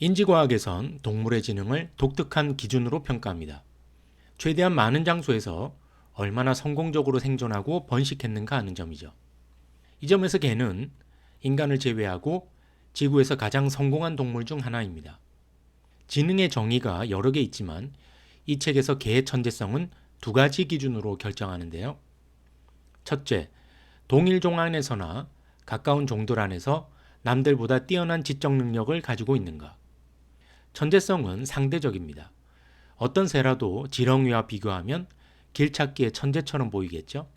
인지과학에선 동물의 지능을 독특한 기준으로 평가합니다. 최대한 많은 장소에서 얼마나 성공적으로 생존하고 번식했는가 하는 점이죠. 이 점에서 개는 인간을 제외하고 지구에서 가장 성공한 동물 중 하나입니다. 지능의 정의가 여러 개 있지만 이 책에서 개의 천재성은 두 가지 기준으로 결정하는데요. 첫째, 동일 종 안에서나 가까운 종들 안에서 남들보다 뛰어난 지적 능력을 가지고 있는가. 천재성은 상대적입니다. 어떤 새라도 지렁이와 비교하면 길찾기의 천재처럼 보이겠죠?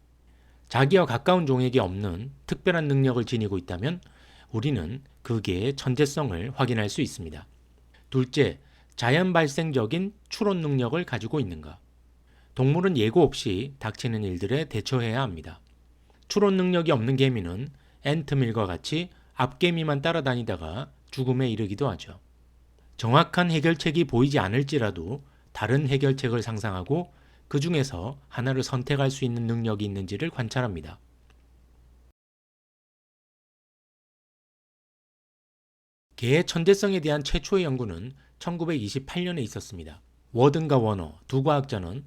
자기와 가까운 종에게 없는 특별한 능력을 지니고 있다면 우리는 그 개의 천재성을 확인할 수 있습니다. 둘째, 자연 발생적인 추론 능력을 가지고 있는가? 동물은 예고 없이 닥치는 일들에 대처해야 합니다. 추론 능력이 없는 개미는 앤트밀과 같이 앞개미만 따라다니다가 죽음에 이르기도 하죠. 정확한 해결책이 보이지 않을지라도 다른 해결책을 상상하고 그 중에서 하나를 선택할 수 있는 능력이 있는지를 관찰합니다. 개의 천재성에 대한 최초의 연구는 1928년에 있었습니다. 워든과 워너 두 과학자는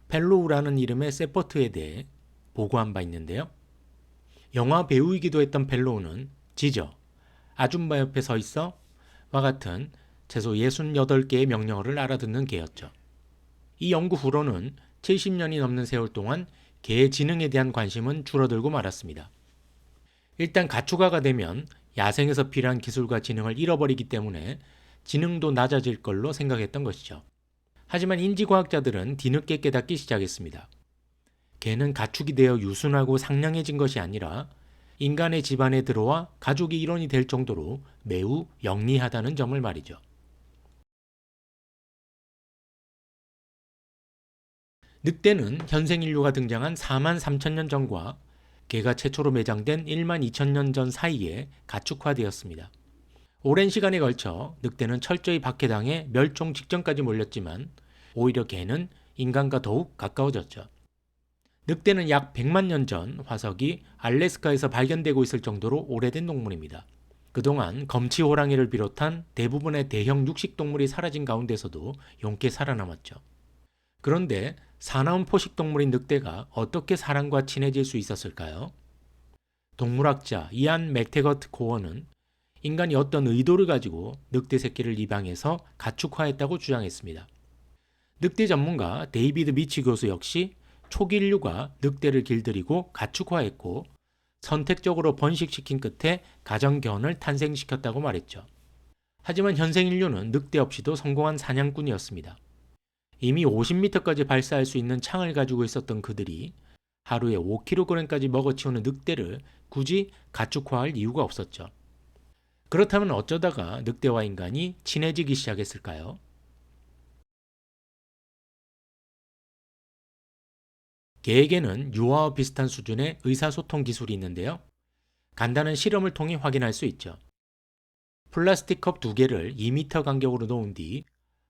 펠로우라는 이름의 세퍼트에 대해 보고한 바 있는데요. 영화 배우이기도 했던 펠로우는 지저, 아줌마 옆에 서 있어 와 같은 최소 68개의 명령어를 알아듣는 개였죠. 이 연구 후로는 70년이 넘는 세월 동안 개의 지능에 대한 관심은 줄어들고 말았습니다. 일단 가축화가 되면 야생에서 필요한 기술과 지능을 잃어버리기 때문에 지능도 낮아질 걸로 생각했던 것이죠. 하지만 인지과학자들은 뒤늦게 깨닫기 시작했습니다. 개는 가축이 되어 유순하고 상냥해진 것이 아니라 인간의 집안에 들어와 가족이 일원이 될 정도로 매우 영리하다는 점을 말이죠. 늑대는 현생 인류가 등장한 4만 3천 년 전과 개가 최초로 매장된 1만 2천 년 전 사이에 가축화되었습니다. 오랜 시간에 걸쳐 늑대는 철저히 박해당해 멸종 직전까지 몰렸지만 오히려 개는 인간과 더욱 가까워졌죠. 늑대는 약 100만 년 전 화석이 알래스카에서 발견되고 있을 정도로 오래된 동물입니다. 그동안 검치 호랑이를 비롯한 대부분의 대형 육식동물이 사라진 가운데서도 용케 살아남았죠. 그런데 사나운 포식동물인 늑대가 어떻게 사람과 친해질 수 있었을까요? 동물학자 이안 맥테거트 고어는 인간이 어떤 의도를 가지고 늑대 새끼를 입양해서 가축화했다고 주장했습니다. 늑대 전문가 데이비드 미치 교수 역시 초기 인류가 늑대를 길들이고 가축화했고 선택적으로 번식시킨 끝에 가정견을 탄생시켰다고 말했죠. 하지만 현생 인류는 늑대 없이도 성공한 사냥꾼이었습니다. 이미 50m까지 발사할 수 있는 창을 가지고 있었던 그들이 하루에 5kg까지 먹어치우는 늑대를 굳이 가축화할 이유가 없었죠. 그렇다면 어쩌다가 늑대와 인간이 친해지기 시작했을까요? 개에게는 유아와 비슷한 수준의 의사소통 기술이 있는데요. 간단한 실험을 통해 확인할 수 있죠. 플라스틱 컵 2개를 2m 간격으로 놓은 뒤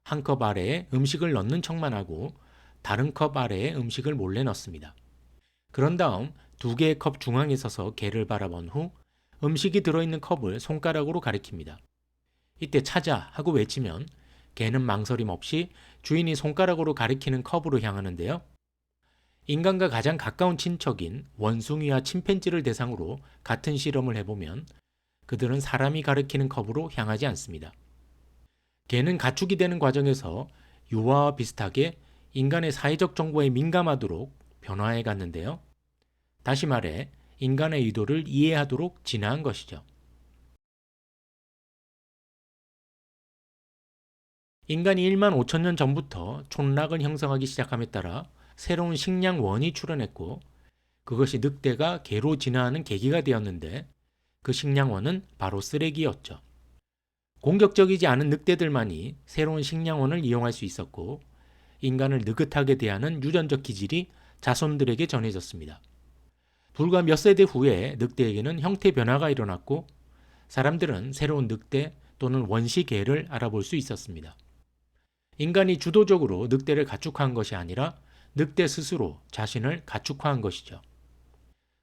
한 컵 아래에 음식을 넣는 척만 하고 다른 컵 아래에 음식을 몰래 넣습니다. 그런 다음 2개의 컵 중앙에 서서 개를 바라본 후 음식이 들어있는 컵을 손가락으로 가리킵니다. 이때 찾아 하고 외치면 개는 망설임 없이 주인이 손가락으로 가리키는 컵으로 향하는데요. 인간과 가장 가까운 친척인 원숭이와 침팬지를 대상으로 같은 실험을 해보면 그들은 사람이 가리키는 컵으로 향하지 않습니다. 개는 가축이 되는 과정에서 유아와 비슷하게 인간의 사회적 정보에 민감하도록 변화해 갔는데요. 다시 말해 인간의 의도를 이해하도록 진화한 것이죠. 인간이 1만 5천 년 전부터 촌락을 형성하기 시작함에 따라 새로운 식량원이 출현했고 그것이 늑대가 개로 진화하는 계기가 되었는데 그 식량원은 바로 쓰레기였죠. 공격적이지 않은 늑대들만이 새로운 식량원을 이용할 수 있었고 인간을 느긋하게 대하는 유전적 기질이 자손들에게 전해졌습니다. 불과 몇 세대 후에 늑대에게는 형태 변화가 일어났고 사람들은 새로운 늑대 또는 원시개를 알아볼 수 있었습니다. 인간이 주도적으로 늑대를 가축화한 것이 아니라 늑대 스스로 자신을 가축화한 것이죠.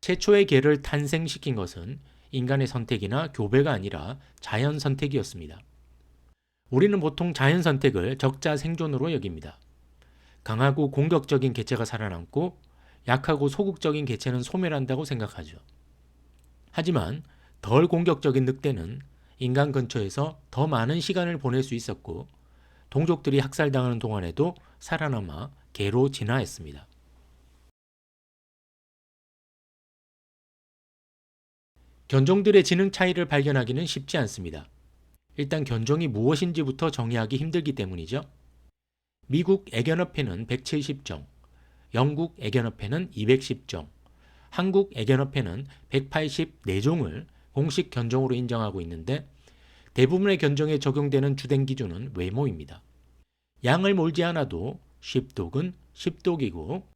최초의 개를 탄생시킨 것은 인간의 선택이나 교배가 아니라 자연 선택이었습니다. 우리는 보통 자연 선택을 적자 생존으로 여깁니다. 강하고 공격적인 개체가 살아남고 약하고 소극적인 개체는 소멸한다고 생각하죠. 하지만 덜 공격적인 늑대는 인간 근처에서 더 많은 시간을 보낼 수 있었고 동족들이 학살당하는 동안에도 살아남아 개로 진화했습니다. 견종들의 지능 차이를 발견하기는 쉽지 않습니다. 일단 견종이 무엇인지부터 정의하기 힘들기 때문이죠. 미국 애견협회는 170종, 영국 애견협회는 210종, 한국 애견협회는 184종을 공식 견종으로 인정하고 있는데 대부분의 견종에 적용되는 주된 기준은 외모입니다. 양을 몰지 않아도 쉽독은 쉽독이고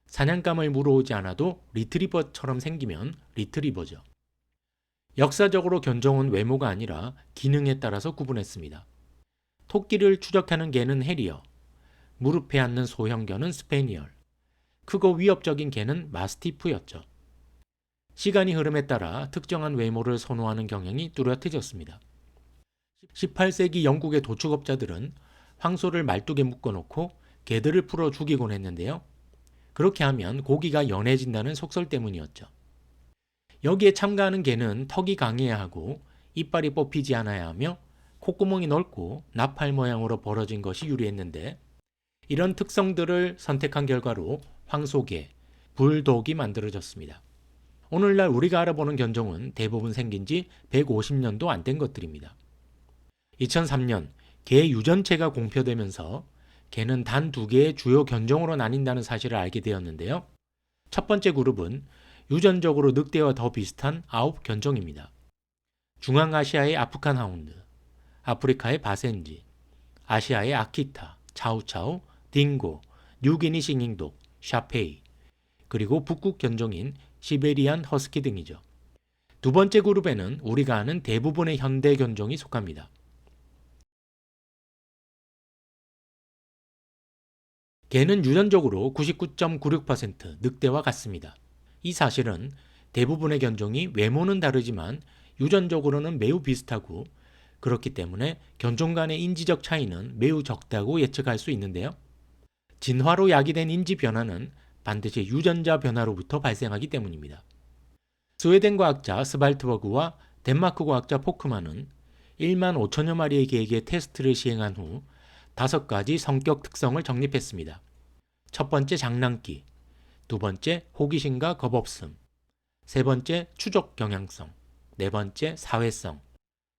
사냥감을 물어오지 않아도 리트리버처럼 생기면 리트리버죠. 역사적으로 견종은 외모가 아니라 기능에 따라서 구분했습니다. 토끼를 추적하는 개는 해리어, 무릎에 앉는 소형견은 스페니얼, 크고 위협적인 개는 마스티프였죠. 시간이 흐름에 따라 특정한 외모를 선호하는 경향이 뚜렷해졌습니다. 18세기 영국의 도축업자들은 황소를 말뚝에 묶어놓고 개들을 풀어 죽이곤 했는데요. 그렇게 하면 고기가 연해진다는 속설 때문이었죠. 여기에 참가하는 개는 턱이 강해야 하고 이빨이 뽑히지 않아야 하며 콧구멍이 넓고 나팔 모양으로 벌어진 것이 유리했는데 이런 특성들을 선택한 결과로 황소개, 불독이 만들어졌습니다. 오늘날 우리가 알아보는 견종은 대부분 생긴 지 150년도 안 된 것들입니다. 2003년 개 유전체가 공표되면서 개는 단 2개의 주요 견종으로 나뉜다는 사실을 알게 되었는데요. 첫 번째 그룹은 유전적으로 늑대와 더 비슷한 9견종입니다. 중앙아시아의 아프간 하운드, 아프리카의 바센지, 아시아의 아키타, 차우차우, 딩고, 뉴기니 싱잉독, 샤페이, 그리고 북극 견종인 시베리안 허스키 등이죠. 두 번째 그룹에는 우리가 아는 대부분의 현대 견종이 속합니다. 개는 유전적으로 99.96% 늑대와 같습니다. 이 사실은 대부분의 견종이 외모는 다르지만 유전적으로는 매우 비슷하고 그렇기 때문에 견종 간의 인지적 차이는 매우 적다고 예측할 수 있는데요. 진화로 야기된 인지 변화는 반드시 유전자 변화로부터 발생하기 때문입니다. 스웨덴 과학자 스발트버그와 덴마크 과학자 포크만은 1만 5천여 마리의 개에게 테스트를 시행한 후 5가지 성격 특성을 정립했습니다. 첫 번째 장난기, 두 번째 호기심과 겁없음, 세 번째 추적 경향성, 네 번째 사회성,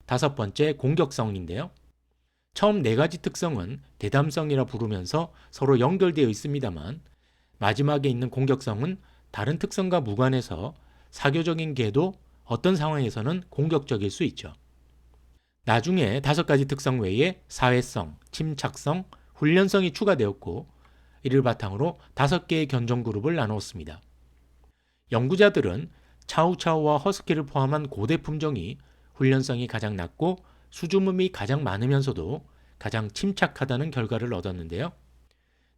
다섯 번째 공격성인데요. 처음 4가지 특성은 대담성이라 부르면서 서로 연결되어 있습니다만 마지막에 있는 공격성은 다른 특성과 무관해서 사교적인 개도 어떤 상황에서는 공격적일 수 있죠. 나중에 5가지 특성 외에 사회성, 침착성, 훈련성이 추가되었고 이를 바탕으로 5개의 견종 그룹을 나누었습니다. 연구자들은 차우차우와 허스키를 포함한 고대 품종이 훈련성이 가장 낮고 수줍음이 가장 많으면서도 가장 침착하다는 결과를 얻었는데요.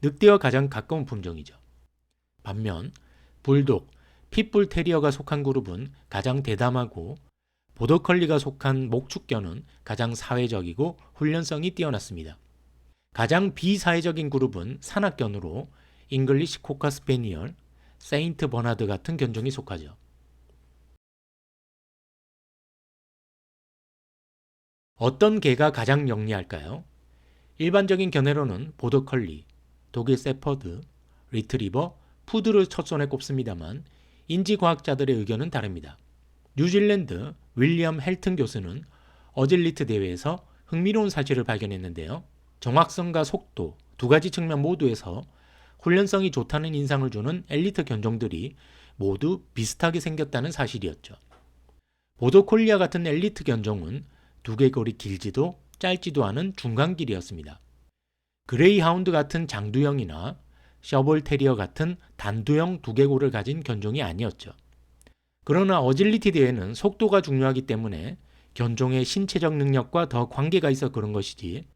늑대와 가장 가까운 품종이죠. 반면 불독, 핏불 테리어가 속한 그룹은 가장 대담하고 보더컬리가 속한 목축견은 가장 사회적이고 훈련성이 뛰어났습니다. 가장 비사회적인 그룹은 산악견으로 잉글리시 코카 스페니얼, 세인트 버나드 같은 견종이 속하죠. 어떤 개가 가장 영리할까요? 일반적인 견해로는 보더컬리, 독일 세퍼드, 리트리버, 푸드를 첫 손에 꼽습니다만 인지과학자들의 의견은 다릅니다. 뉴질랜드 윌리엄 헬튼 교수는 어질리트 대회에서 흥미로운 사실을 발견했는데요. 정확성과 속도 2가지 측면 모두에서 훈련성이 좋다는 인상을 주는 엘리트 견종들이 모두 비슷하게 생겼다는 사실이었죠. 보더콜리아 같은 엘리트 견종은 두개골이 길지도 짧지도 않은 중간길이었습니다. 그레이하운드 같은 장두형이나 셔볼 테리어 같은 단두형 두개골을 가진 견종이 아니었죠. 그러나 어질리티 대회는 속도가 중요하기 때문에 견종의 신체적 능력과 더 관계가 있어 그런 것이지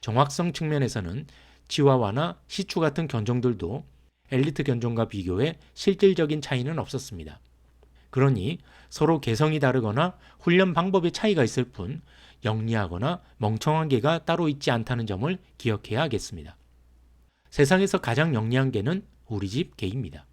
정확성 측면에서는 치와와나 시추 같은 견종들도 엘리트 견종과 비교해 실질적인 차이는 없었습니다. 그러니 서로 개성이 다르거나 훈련 방법의 차이가 있을 뿐 영리하거나 멍청한 개가 따로 있지 않다는 점을 기억해야 하겠습니다. 세상에서 가장 영리한 개는 우리 집 개입니다.